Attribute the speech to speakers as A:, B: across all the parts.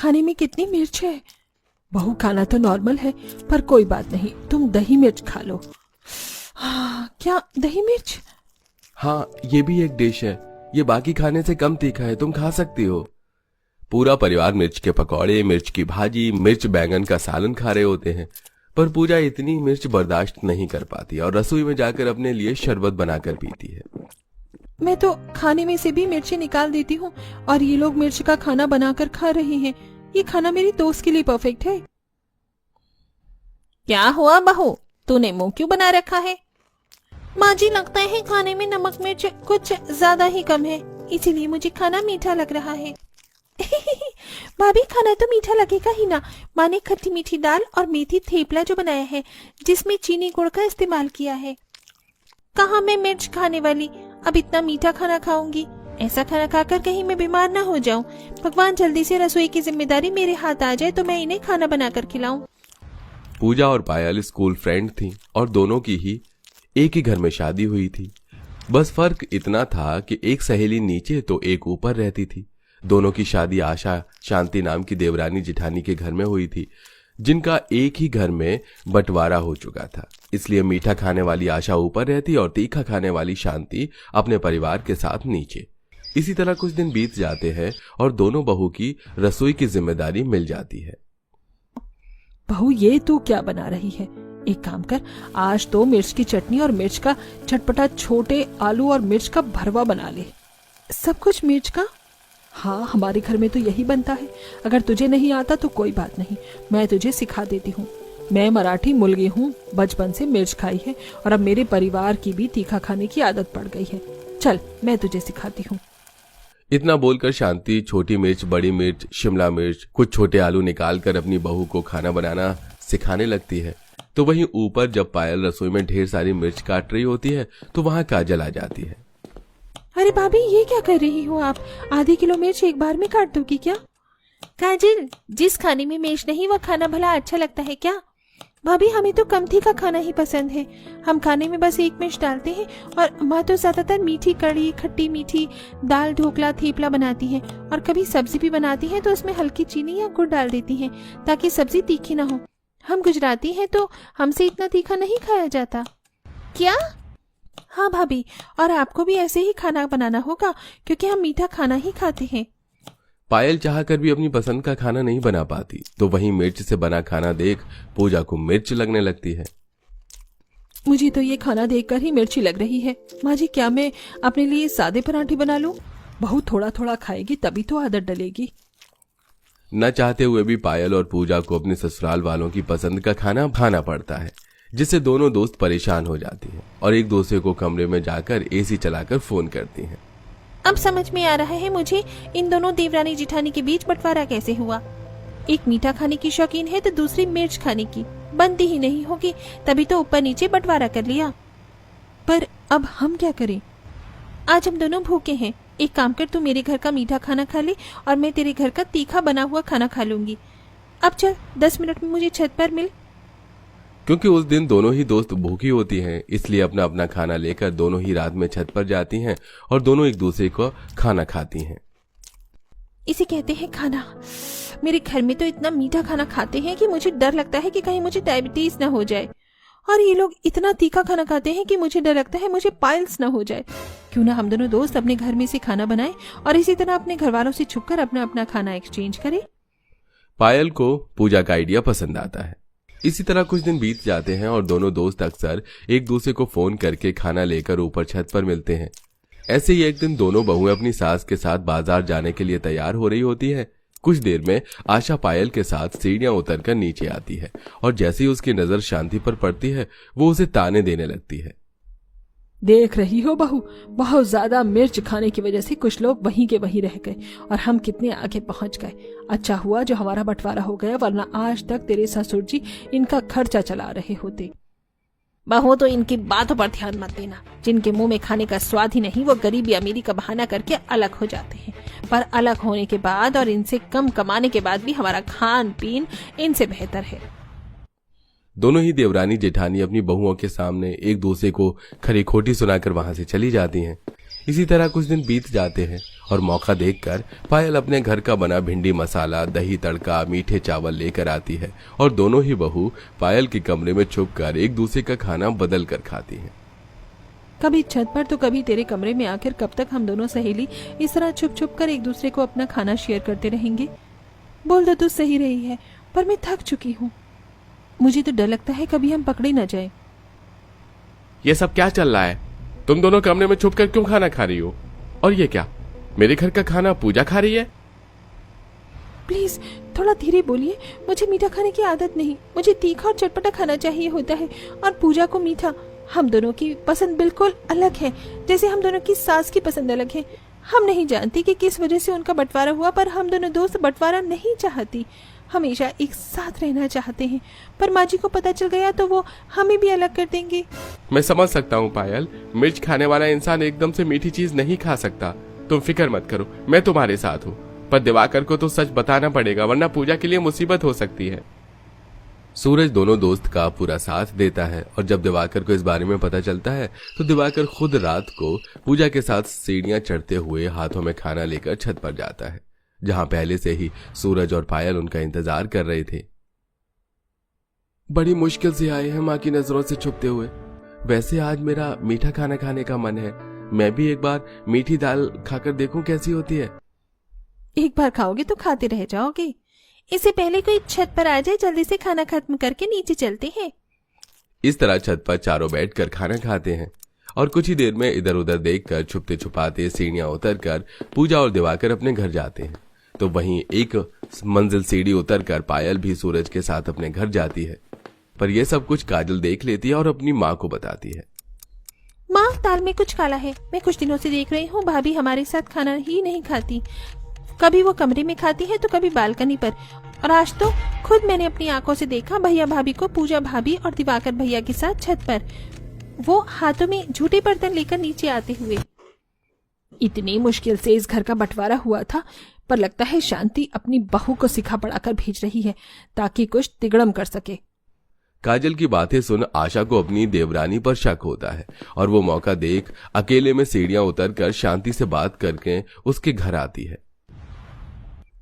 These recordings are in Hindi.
A: खाने में कितनी मिर्च है। बहू खाना तो नॉर्मल है, पर कोई बात नहीं, तुम दही मिर्च खा लो। क्या दही मिर्च?
B: हाँ, ये भी एक डिश है। ये बाकी खाने से कम तीखा है, तुम खा सकती हो। पूरा परिवार मिर्च के पकौड़े, मिर्च की भाजी, मिर्च बैंगन का सालन खा रहे होते हैं, पर पूजा इतनी मिर्च बर्दाश्त नहीं कर पाती और रसोई में जाकर अपने लिए शरबत बनाकर पीती है।
A: मैं तो खाने में से भी मिर्ची निकाल देती हूँ और ये लोग मिर्च का खाना बनाकर खा रहे हैं। ये खाना मेरी दोस्त के लिए परफेक्ट है।
C: क्या हुआ बहू, तूने मुंह क्यों बना रखा है? माँ जी, लगता है खाने में नमक मिर्च कुछ ज्यादा ही कम है, इसीलिए मुझे खाना मीठा लग रहा है। भाभी, खाना तो मीठा लगेगा ही ना। माँ ने खट्टी मीठी दाल और मेथी थेपला जो बनाया है, जिसमें चीनी गुड़ का इस्तेमाल किया है। कहाँ मैं मिर्च खाने वाली, अब इतना मीठा खाना खाऊंगी। ऐसा खाना खाकर कहीं मैं बीमार ना हो जाऊं। भगवान जल्दी से रसोई की जिम्मेदारी मेरे हाथ आ जाए तो मैं इन्हें खाना बनाकर खिलाऊं।
B: पूजा और पायल स्कूल फ्रेंड थी और दोनों की ही एक ही घर में शादी हुई थी। बस फर्क इतना था कि एक सहेली नीचे तो एक ऊपर रहती थी। दोनों की शादी आशा शांति नाम की देवरानी जिठानी के घर में हुई थी, जिनका एक ही घर में बंटवारा हो चुका था। इसलिए मीठा खाने वाली आशा ऊपर रहती और तीखा खाने वाली शांति अपने परिवार के साथ नीचे। इसी तरह कुछ दिन बीत जाते हैं और दोनों बहू की रसोई की जिम्मेदारी मिल जाती है।
A: बहू, ये तू क्या बना रही है? एक काम कर, आज तो मिर्च की चटनी और मिर्च का चटपटा छोटे आलू और मिर्च का भरवा बना ले। सब कुछ मिर्च का? हाँ, हमारे घर में तो यही बनता है। अगर तुझे नहीं आता तो कोई बात नहीं, मैं तुझे सिखा देती हूँ। मैं मराठी मुलगी हूँ, बचपन से मिर्च खाई है और अब मेरे परिवार की भी तीखा खाने की आदत पड़ गई है। चल, मैं तुझे सिखाती हूँ।
B: इतना बोलकर शांति छोटी मिर्च, बड़ी मिर्च, शिमला मिर्च, कुछ छोटे आलू निकालकर अपनी बहू को खाना बनाना सिखाने लगती है। तो वहीं ऊपर जब पायल रसोई में ढेर सारी मिर्च काट रही होती है तो वहां काजल आ जाती है।
A: अरे भाभी, ये क्या कर रही हो आप? आधी किलो मिर्च एक बार में काट दोगी क्या?
C: काजल, जिस खाने में मिर्च नहीं वो खाना भला अच्छा लगता है क्या?
A: भाभी, हमें तो कम तीखा खाना ही पसंद है। हम खाने में बस एक मिर्च डालते हैं और माँ तो ज्यादातर मीठी कढ़ी, खट्टी मीठी दाल, ढोकला, थेपला बनाती हैं और कभी सब्जी भी बनाती हैं तो उसमें हल्की चीनी या गुड़ डाल देती हैं ताकि सब्जी तीखी ना हो। हम गुजराती हैं तो हमसे इतना तीखा नहीं खाया जाता।
C: क्या?
A: हाँ भाभी, और आपको भी ऐसे ही खाना बनाना होगा क्योंकि हम मीठा खाना ही खाते हैं।
B: पायल चाहकर भी अपनी पसंद का खाना नहीं बना पाती, तो वहीं मिर्च से बना खाना देख पूजा को मिर्च लगने लगती है।
A: मुझे तो ये खाना देखकर ही मिर्ची लग रही है। माँ जी, क्या मैं अपने लिए सादे पराठे बना लूं? बहू थोड़ा थोड़ा खाएगी तभी तो आदत डलेगी।
B: न चाहते हुए भी पायल और पूजा को अपने ससुराल वालों की पसंद का खाना खाना पड़ता है, जिससे दोनों दोस्त परेशान हो जाती हैं और एक दूसरे को कमरे में जाकर एसी चलाकर फोन करती हैं।
C: अब समझ में आ रहा है मुझे, इन दोनों देवरानी जिठानी के बीच बंटवारा कैसे हुआ। एक मीठा खाने की शौकीन है तो दूसरी मिर्च खाने की। बनती ही नहीं होगी, तभी तो ऊपर नीचे बंटवारा कर लिया।
A: पर अब हम क्या करें?
C: आज हम दोनों भूखे हैं। एक काम कर, तू मेरे घर का मीठा खाना खा ले और मैं तेरे घर का तीखा बना हुआ खाना खा लूंगी। अब चल, 10 मिनट में मुझे छत पर मिल।
B: क्योंकि उस दिन दोनों ही दोस्त भूखी होती हैं, इसलिए अपना अपना खाना लेकर दोनों ही रात में छत पर जाती हैं और दोनों एक दूसरे को खाना खाती हैं।
C: इसे कहते हैं खाना। मेरे घर में तो इतना मीठा खाना खाते हैं कि मुझे डर लगता है कि कहीं मुझे डायबिटीज ना हो जाए, और ये लोग इतना तीखा खाना खाते हैं कि मुझे डर लगता है मुझे पाइल्स ना हो जाए। क्यों ना हम दोनों दोस्त अपने घर में से खाना बनाएं और इसी तरह अपने घर वालों से छुपकर अपना अपना खाना एक्सचेंज करें।
B: पायल को पूजा का आइडिया पसंद आता है। इसी तरह कुछ दिन बीत जाते हैं और दोनों दोस्त अक्सर एक दूसरे को फोन करके खाना लेकर ऊपर छत पर मिलते हैं। ऐसे ही एक दिन दोनों बहुएं अपनी सास के साथ बाजार जाने के लिए तैयार हो रही होती है। कुछ देर में आशा पायल के साथ सीढ़ियां उतरकर नीचे आती है और जैसे ही उसकी नजर शांति पर पड़ती है वो उसे ताने देने लगती है।
A: देख रही हो बहू, बहुत ज्यादा मिर्च खाने की वजह से कुछ लोग वहीं के वहीं रह गए और हम कितने आगे पहुंच गए। अच्छा हुआ जो हमारा बंटवारा हो गया, वरना आज तक तेरे ससुर जी इनका खर्चा चला रहे होते।
C: बहू, तो इनकी बातों पर ध्यान मत देना। जिनके मुंह में खाने का स्वाद ही नहीं, वो गरीबी अमीरी का बहाना करके अलग हो जाते हैं। पर अलग होने के बाद और इनसे कम कमाने के बाद भी हमारा खान पीन इनसे बेहतर है।
B: दोनों ही देवरानी जेठानी अपनी बहुओं के सामने एक दूसरे को खरी खोटी सुनाकर वहां से चली जाती हैं। इसी तरह कुछ दिन बीत जाते हैं और मौका देखकर पायल अपने घर का बना भिंडी मसाला, दही तड़का, मीठे चावल लेकर आती है और दोनों ही बहू पायल के कमरे में छुपकर एक दूसरे का खाना बदल कर खाती हैं।
A: कभी छत पर तो कभी तेरे कमरे में। आखिर कब तक हम दोनों सहेली इस तरह छुप छुप कर एक दूसरे को अपना खाना शेयर करते रहेंगे? बोल तो तू सही रही है, पर मैं थक चुकी हूँ। मुझे तो डर लगता है कभी हम पकड़े न जाए।
B: ये सब क्या चल रहा है? तुम दोनों कमरे में छुपकर क्यों खाना खा रही हो? और ये क्या, मेरे घर का खाना पूजा खा रही है?
A: प्लीज थोड़ा धीरे बोलिए। मुझे मीठा खाने की आदत नहीं। मुझे तीखा और चटपटा खाना चाहिए होता है और पूजा को मीठा। हम दोनों की पसंद बिल्कुल अलग है, जैसे हम दोनों की सास की पसंद अलग है। हम नहीं जानती कि किस वजह से उनका बंटवारा हुआ, पर हम दोनों दोस्त बंटवारा नहीं चाहती। हमेशा एक साथ रहना चाहते हैं, पर माँ जी को पता चल गया तो वो हमें भी अलग कर देंगे।
B: मैं समझ सकता हूँ पायल, मिर्च खाने वाला इंसान एकदम से मीठी चीज नहीं खा सकता। तुम फिक्र मत करो, मैं तुम्हारे साथ हूँ। पर दिवाकर को तो सच बताना पड़ेगा, वरना पूजा के लिए मुसीबत हो सकती है। सूरज दोनों दोस्त का पूरा साथ देता है और जब दिवाकर को इस बारे में पता चलता है तो दिवाकर खुद रात को पूजा के साथ सीढ़ियां चढ़ते हुए हाथों में खाना लेकर छत पर जाता है, जहां पहले से ही सूरज और पायल उनका इंतजार कर रहे थे। बड़ी मुश्किल से आए हैं माँ की नजरों से छुपते हुए। वैसे आज मेरा मीठा खाना खाने का मन है। मैं भी एक बार मीठी दाल खाकर देखूं कैसी होती है।
C: एक बार खाओगे तो खाते रह जाओगे। इससे पहले कोई छत पर आ जाए, जल्दी से खाना खत्म करके नीचे चलते हैं।
B: इस तरह छत पर चारों बैठकर खाना खाते हैं और कुछ ही देर में इधर उधर देखकर छुपते छुपाते सीढ़ियां उतरकर पूजा और दिवाकर अपने घर जाते हैं। तो वहीं एक मंजिल सीढ़ी उतरकर पायल भी सूरज के साथ अपने घर जाती है, पर यह सब कुछ काजल देख लेती है और अपनी माँ को बताती है।
C: माँ, दाल में कुछ काला है। मैं कुछ दिनों से देख रही हूँ भाभी हमारे साथ खाना ही नहीं खाती। कभी वो कमरे में खाती है तो कभी बालकनी पर, और आज तो खुद मैंने अपनी आंखों से देखा भैया भाभी को पूजा भाभी और दिवाकर भैया के साथ छत पर, वो हाथों में झूठे बर्तन लेकर नीचे आते हुए।
A: इतनी मुश्किल से इस घर का बंटवारा हुआ था, पर लगता है शांति अपनी बहू को सिखा पढ़ाकर भेज रही है ताकि कुछ तिगड़म कर सके।
B: काजल की बातें सुन आशा को अपनी देवरानी पर शक होता है और वो मौका देख अकेले में सीढ़ियां उतरकर शांति से बात करके उसके घर आती है।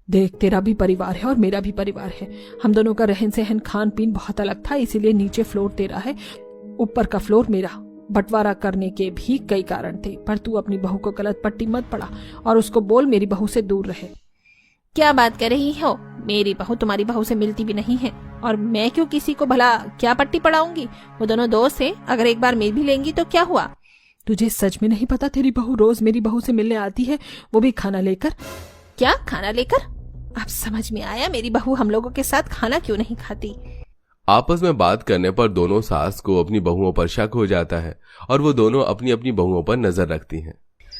A: देख, तेरा भी परिवार है और मेरा भी परिवार है। हम दोनों का रहन सहन खान पीन बहुत अलग था, इसीलिए नीचे फ्लोर तेरा है, ऊपर का फ्लोर मेरा। बंटवारा करने के भी कई कारण थे, पर तू अपनी बहू को गलत पट्टी मत पड़ा और उसको बोल मेरी बहू से दूर रहे।
C: क्या बात कर रही हो? मेरी बहू तुम्हारी बहू से मिलती भी नहीं है, और मैं क्यों किसी को भला क्या पट्टी पड़ाऊंगी? वो दोनों दोस्त हैं, अगर एक बार मिल भी लेंगी तो क्या हुआ?
A: तुझे सच में नहीं पता तेरी बहू रोज मेरी बहू से मिलने आती है, वो भी खाना लेकर?
C: क्या खाना लेकर? अब समझ में आया मेरी बहू हम लोगों के साथ खाना क्यों नहीं खाती।
B: आपस में बात करने पर दोनों सास को अपनी बहुओं पर शक हो जाता है और वो दोनों अपनी अपनी बहुओं पर नजर रखती हैं।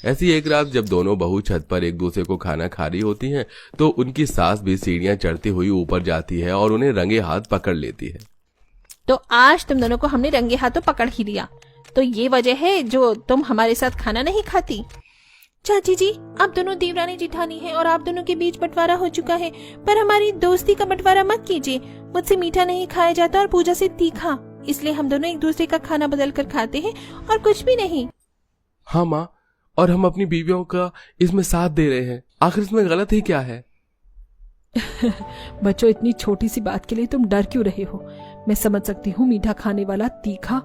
B: ऐसी एक रात जब दोनों बहू छत पर एक दूसरे को खाना खा रही होती हैं तो उनकी सास भी सीढ़ियां चढ़ती हुई ऊपर जाती है और उन्हें रंगे हाथ पकड़ लेती है।
C: तो आज तुम दोनों को हमने रंगे हाथों पकड़ ही लिया, तो ये वजह है जो तुम हमारे साथ खाना नहीं खाती। चाची जी, आप दोनों देवरानी जिठानी हैं और आप दोनों के बीच बंटवारा हो चुका है, पर हमारी दोस्ती का बंटवारा मत कीजिए। मुझसे मीठा नहीं खाया जाता और पूजा से तीखा, इसलिए हम दोनों एक दूसरे का खाना बदल कर खाते हैं और कुछ भी नहीं।
B: हाँ माँ, और हम अपनी बीवियों का इसमें साथ दे रहे हैं, आखिर इसमें गलत ही क्या है?
A: बच्चों, इतनी छोटी सी बात के लिए तुम डर क्यों रहे हो? मैं समझ सकती हूँ मीठा खाने वाला तीखा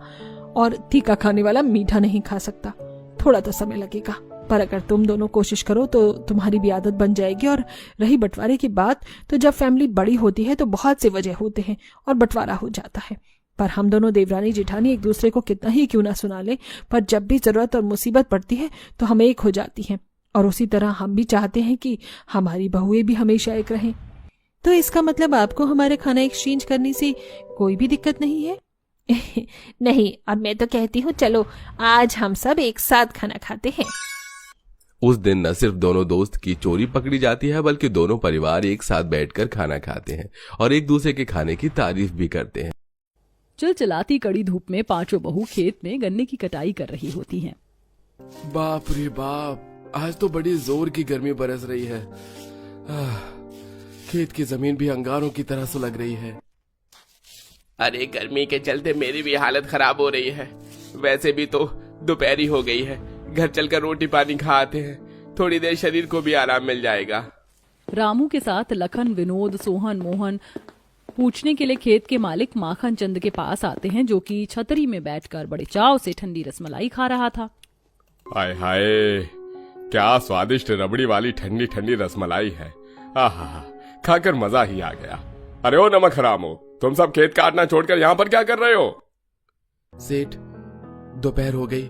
A: और तीखा खाने वाला मीठा नहीं खा सकता। थोड़ा तो समय लगेगा, पर अगर तुम दोनों कोशिश करो तो तुम्हारी भी आदत बन जाएगी। और रही बंटवारे की बात, तो जब फैमिली बड़ी होती है तो बहुत से वजह होते हैं और बंटवारा हो जाता है। पर हम दोनों देवरानी जिठानी एक दूसरे को कितना ही क्यों ना सुना ले, पर जब भी जरूरत और मुसीबत पड़ती है तो हम एक हो जाती हैं। और उसी तरह हम भी चाहते हैं कि हमारी बहुएं भी हमेशा एक रहें। तो इसका मतलब आपको हमारे खाना एक्सचेंज करने से कोई भी दिक्कत नहीं है?
C: नहीं, और मैं तो कहती हूँ चलो आज हम सब एक साथ खाना खाते हैं।
B: उस दिन न सिर्फ दोनों दोस्त की चोरी पकड़ी जाती है, बल्कि दोनों परिवार एक साथ बैठकर खाना खाते हैं और एक दूसरे के खाने की तारीफ भी करते हैं।
D: चिलचिलाती कड़ी धूप में पांचों बहू खेत में गन्ने की कटाई कर रही होती हैं।
B: बाप रे बाप, आज तो बड़ी जोर की गर्मी बरस रही है। खेत की जमीन भी अंगारों की तरह सुलग रही है।
E: अरे गर्मी के चलते मेरी भी हालत खराब हो रही है। वैसे भी तो दोपहरी हो गई है, घर चलकर रोटी पानी खा आते हैं। थोड़ी देर शरीर को भी आराम मिल जाएगा।
D: रामू के साथ लखन, विनोद, सोहन, मोहन पूछने के लिए खेत के मालिक माखन चंद के पास आते हैं, जो कि छतरी में बैठकर बड़े चाव से ठंडी रसमलाई खा रहा था।
B: हाय हाय, क्या स्वादिष्ट रबड़ी वाली ठंडी ठंडी रसमलाई है। आहा, खाकर मजा ही आ गया। अरे ओ नमक हरामो, तुम सब खेत काटना छोड़कर यहाँ पर क्या कर रहे हो? सेठ, दोपहर हो गई,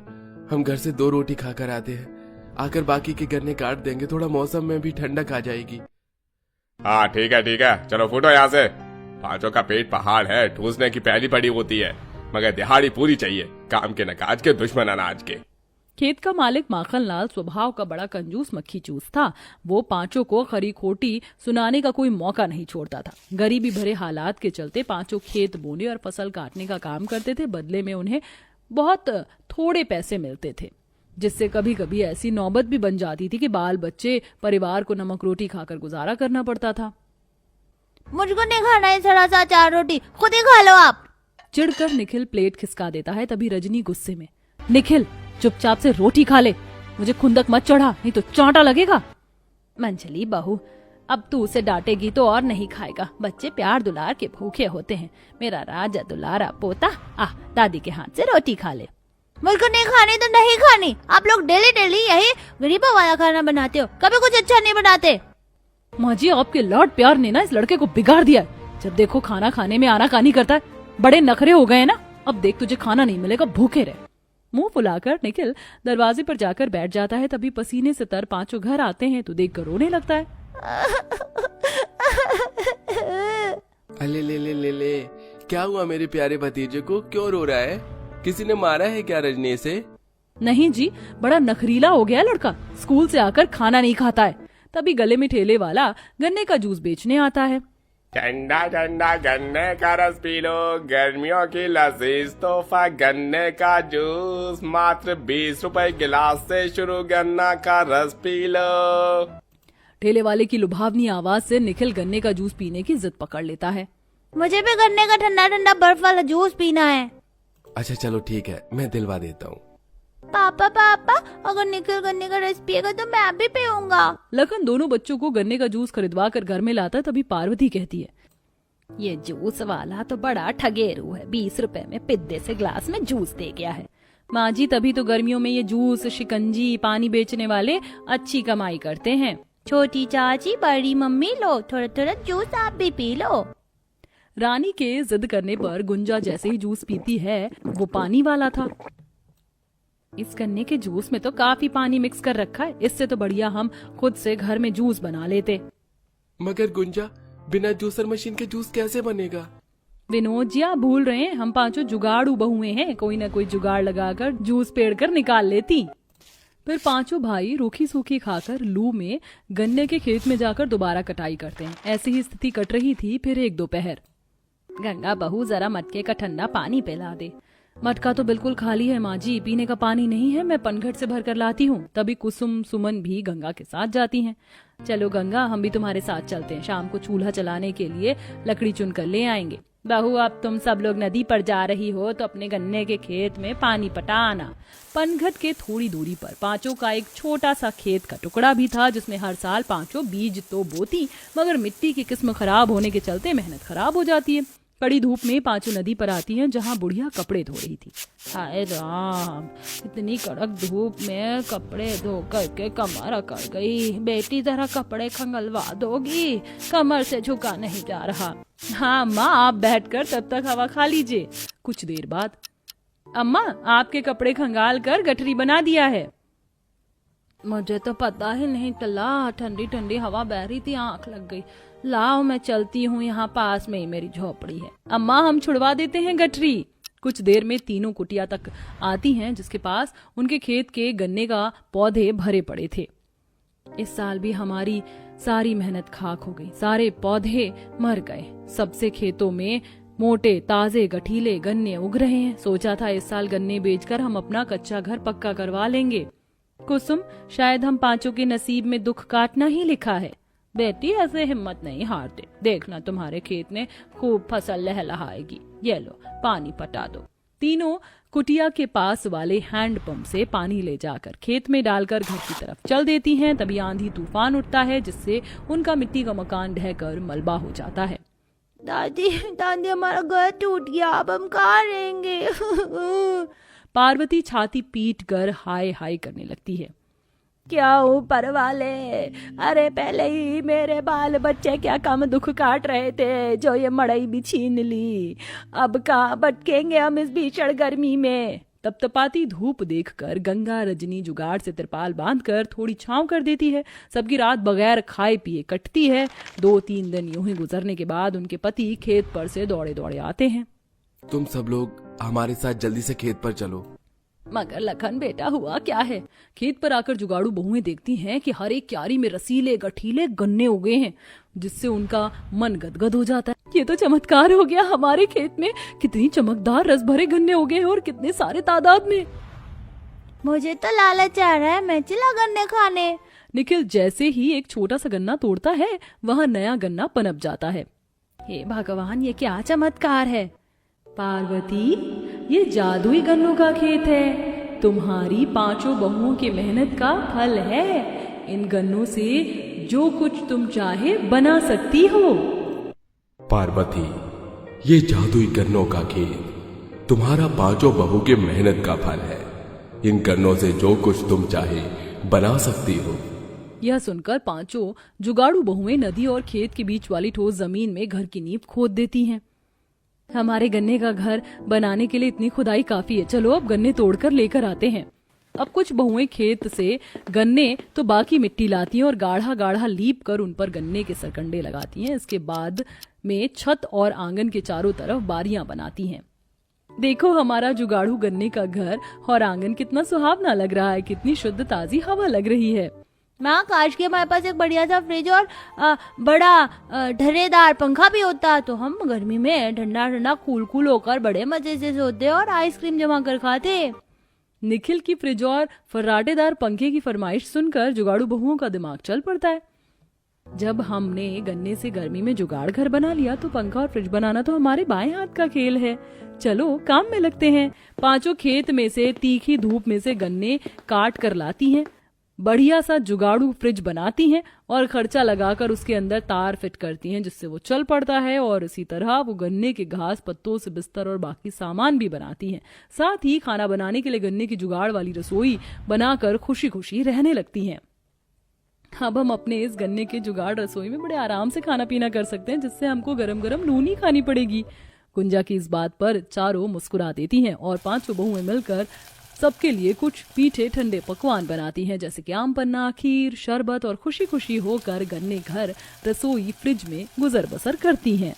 B: हम घर से 2 रोटी खाकर आते हैं, आकर बाकी के गन्ने काट देंगे, थोड़ा मौसम में भी ठंडक आ जाएगी।
E: हाँ ठीक है, चलो फूटो यहाँ से। पांचों का पेट पहाड़ है, ठूसने की पहली पड़ी होती है, मगर दिहाड़ी पूरी चाहिए, काम के न काज के, दुश्मन अनाज के।
D: खेत का मालिक माखन लाल स्वभाव का बड़ा कंजूस मक्खी चूस था। वो पांचों को खरी खोटी सुनाने का कोई मौका नहीं छोड़ता था। गरीबी भरे हालात के चलते पांचों खेत बोने और फसल काटने का काम करते थे। बदले में उन्हें बहुत थोड़े पैसे मिलते थे, जिससे कभी कभी ऐसी नौबत भी बन जाती थी कि बाल बच्चे परिवार को नमक रोटी खाकर गुजारा करना पड़ता था।
C: मुझको नहीं खाना है थोड़ा सा 4 रोटी, खुद ही खा लो आप।
D: चिढ़कर निखिल प्लेट खिसका देता है। तभी रजनी गुस्से में, निखिल चुपचाप से रोटी खा ले, मुझे खुंदक मत चढ़ा, नहीं तो चांटा लगेगा। मंझली बहू, अब तू उसे डांटेगी तो और नहीं खाएगा। बच्चे प्यार दुलार के भूखे होते हैं। मेरा राजा दुलारा पोता, दादी के हाथ से रोटी खा ले।
C: मुझको नहीं खानी तो नहीं खानी। आप लोग डेली डेली यही गरीबों वाला खाना बनाते हो, कभी कुछ अच्छा नहीं बनाते।
D: माँ जी, आपके लाड प्यार ने ना इस लड़के को बिगाड़ दिया है। जब देखो खाना खाने में आनाकानी करता है। बड़े नखरे हो गए ना, अब देख तुझे खाना नहीं मिलेगा, भूखे रहे। मुंह फुलाकर निखिल दरवाजे पर जाकर बैठ जाता है। तभी पसीने से तर पांचों घर आते हैं तो देखकर रोने लगता है।
B: अले ले, क्या हुआ मेरे प्यारे भतीजे को, क्यों रो रहा है? किसी ने मारा है क्या रजनी से?
D: नहीं जी, बड़ा नखरीला हो गया लड़का, स्कूल से आकर खाना नहीं खाता है। तभी गले में ठेले वाला गन्ने का जूस बेचने आता है।
E: ठंडा ठंडा गन्ने का रस पी लो, गर्मियों की लजीज तोहफा गन्ने का जूस, मात्र 20 रुपए गिलास से शुरू गन्ना का रस पी लो।
D: ठेले वाले की लुभावनी आवाज से निखिल गन्ने का जूस पीने की जिद पकड़ लेता है।
C: मुझे भी गन्ने का ठंडा ठंडा बर्फ वाला जूस पीना है।
B: अच्छा चलो ठीक है, मैं दिलवा देता हूँ।
C: पापा, अगर निखिल गन्ने का रस पिएगा तो मैं भी पीऊंगा।
D: लखन दोनों बच्चों को गन्ने का जूस खरीदवा कर घर में लाता। तभी पार्वती कहती है, ये जूस वाला तो बड़ा ठगेरू है, 20 रुपए में पिद्दे से ग्लास में जूस दे गया है। माँ जी, तभी तो गर्मियों में ये जूस, शिकंजी, पानी बेचने वाले अच्छी कमाई करते हैं।
C: छोटी चाची, बड़ी मम्मी, लो थोड़ा थोड़ा जूस आप भी पी लो।
D: रानी के जिद करने पर गुंजा जैसे ही जूस पीती है, वो पानी वाला था। इस गन्ने के जूस में तो काफी पानी मिक्स कर रखा है, इससे तो बढ़िया हम खुद से घर में जूस बना लेते।
B: मगर गुंजा, बिना जूसर मशीन के जूस कैसे बनेगा?
D: विनोद जी, आप भूल रहे हैं, हम पांचों जुगाड़ू बहुएं हैं, कोई ना कोई जुगाड़ लगाकर जूस पेड़ कर निकाल लेती। फिर पांचों भाई रूखी सूखी खाकर लू में गन्ने के खेत में जाकर दोबारा कटाई करते हैं। ऐसी ही स्थिति कट रही थी। फिर एक दोपहर, गंगा बहू जरा मटके का ठंडा पानी पिला दे। मटका तो बिल्कुल खाली है माँ जी, पीने का पानी नहीं है, मैं पनघट से भर कर लाती हूँ। तभी कुसुम सुमन भी गंगा के साथ जाती हैं। चलो गंगा, हम भी तुम्हारे साथ चलते हैं, शाम को चूल्हा चलाने के लिए लकड़ी चुन कर ले आएंगे। बहू, अब तुम सब लोग नदी पर जा रही हो तो अपने गन्ने के खेत में पानी पटाना। पनघट के थोड़ी दूरी पर पांचों का एक छोटा सा खेत का टुकड़ा भी था, जिसमें हर साल पांचों बीज तो बोती, मगर मिट्टी की किस्म खराब होने के चलते मेहनत खराब हो जाती है। कड़ी धूप में पांचों नदी पर आती हैं, जहां बुढ़िया कपड़े धो रही थी। हाय राम, इतनी कड़क धूप में कपड़े धो करके कमर अकड़ गई। बेटी जरा कपड़े खंगलवा दोगी, कमर से झुका नहीं जा रहा। हाँ माँ, आप बैठकर तब तक हवा खा लीजिए। कुछ देर बाद, अम्मा, आपके कपड़े खंगाल कर गठरी बना दिया है। मुझे तो पता ही नहीं चला, ठंडी ठंडी हवा बह रही थी, आंख लग गई। लाओ मैं चलती हूँ, यहाँ पास में ही मेरी झोपड़ी है। अम्मा, हम छुड़वा देते हैं गठरी। कुछ देर में तीनों कुटिया तक आती हैं, जिसके पास उनके खेत के गन्ने का पौधे भरे पड़े थे। इस साल भी हमारी सारी मेहनत खाक हो गई, सारे पौधे मर गए। सबसे खेतों में मोटे ताजे गठीले गन्ने उग रहे हैं। सोचा था इस साल गन्ने बेचकर हम अपना कच्चा घर पक्का करवा लेंगे। कुसुम, शायद हम पांचों के नसीब में दुख काटना ही लिखा है। बेटी, ऐसे हिम्मत नहीं हारते, देखना तुम्हारे खेत में खूब फसल लहलहाएगी। ये लो पानी पटा दो। तीनों कुटिया के पास वाले हैंडपंप से पानी ले जाकर खेत में डालकर घर की तरफ चल देती हैं। तभी आंधी तूफान उठता है जिससे उनका मिट्टी का मकान ढहकर मलबा हो जाता है।
C: दादी दादी हमारा घर टूट गया, अब हम कहाँ रहेंगे?
D: पार्वती छाती पीट कर हाय हाय करने लगती है।
C: क्या ऊपर वाले, अरे पहले ही मेरे बाल बच्चे क्या कम दुख काट रहे थे, जो ये मड़ई भी छीन ली। अब कहाँ भटकेंगे हम इस भीषण गर्मी में?
D: तपतपाती धूप देखकर गंगा रजनी जुगाड़ से तिरपाल बांधकर थोड़ी छांव कर देती है। सबकी रात बगैर खाए पिए कटती है। 2-3 दिन यूं ही गुजरने के बाद उनके पति खेत पर से दौड़े दौड़े आते हैं।
B: तुम सब लोग हमारे साथ जल्दी से खेत पर चलो।
D: मगर लखन बेटा हुआ क्या है? खेत पर आकर जुगाड़ू बहुएं देखती हैं कि हर एक क्यारी में रसीले गठीले गन्ने उगे हैं, जिससे उनका मन गदगद हो जाता है। ये तो चमत्कार हो गया, हमारे खेत में कितनी चमकदार रस भरे गन्ने उगे हैं और कितने सारे तादाद में।
C: मुझे तो लालच आ रहा है, मैं चला गन्ने खाने।
D: निखिल जैसे ही एक छोटा सा गन्ना तोड़ता है, वहाँ नया गन्ना पनप जाता है। हे भगवान, ये क्या चमत्कार है! पार्वती, ये जादुई गन्नों का खेत है, तुम्हारी 5 बहुओं की मेहनत का फल है। इन गन्नों से जो कुछ तुम चाहे बना सकती हो।
B: पार्वती, ये जादुई गन्नों का खेत तुम्हारा 5 बहू के मेहनत का फल है। इन गन्नों से जो कुछ तुम चाहे बना सकती हो।
D: यह सुनकर 5 जुगाड़ू बहुएं नदी और खेत के बीच वाली ठोस जमीन में घर की नींव खोद देती हैं। हमारे गन्ने का घर बनाने के लिए इतनी खुदाई काफी है, चलो अब गन्ने तोड़कर लेकर आते हैं। अब कुछ बहुएं खेत से गन्ने तो बाकी मिट्टी लाती हैं और गाढ़ा गाढ़ा लीप कर उन पर गन्ने के सरकंडे लगाती हैं। इसके बाद में छत और आंगन के चारों तरफ बारियां बनाती हैं। देखो, हमारा जुगाड़ू गन्ने का घर और आंगन कितना सुहावना लग रहा है, कितनी शुद्ध ताजी हवा लग रही है।
C: माँ, काश के हमारे पास एक बढ़िया सा फ्रिज और बड़ा ढर्रेदार पंखा भी होता, तो हम गर्मी में ठंडा ठंडा कूल होकर बड़े मजे से सोते और आइसक्रीम जमा कर खाते।
D: निखिल की फ्रिज और फर्राटेदार पंखे की फरमाइश सुनकर जुगाड़ू बहुओं का दिमाग चल पड़ता है। जब हमने गन्ने से गर्मी में जुगाड़ घर बना लिया, तो पंखा और फ्रिज बनाना तो हमारे बाएं हाथ का खेल है। चलो काम में लगते हैं। 5 खेत में से तीखी धूप में से गन्ने काट कर लाती हैं, बढ़िया सा जुगाड़ू फ्रिज बनाती हैं और खर्चा लगाकर उसके अंदर तार फिट करती हैं, जिससे वो चल पड़ता है। और इसी तरह वो गन्ने के घास पत्तों से बिस्तर और बाकी सामान भी बनाती हैं। साथ ही खाना बनाने के लिए गन्ने की जुगाड़ वाली रसोई बनाकर खुशी खुशी रहने लगती हैं। अब हम अपने इस गन्ने के जुगाड़ रसोई में बड़े आराम से खाना पीना कर सकते हैं, जिससे हमको गरम गरम नूनी खानी पड़ेगी। कुंजा की इस बात पर चारों मुस्कुरा देती हैं और 5 बहुएं मिलकर सबके लिए कुछ मीठे ठंडे पकवान बनाती हैं, जैसे कि आम पन्ना, खीर, शरबत, और खुशी खुशी होकर गन्ने घर, रसोई, फ्रिज में गुजर बसर करती हैं।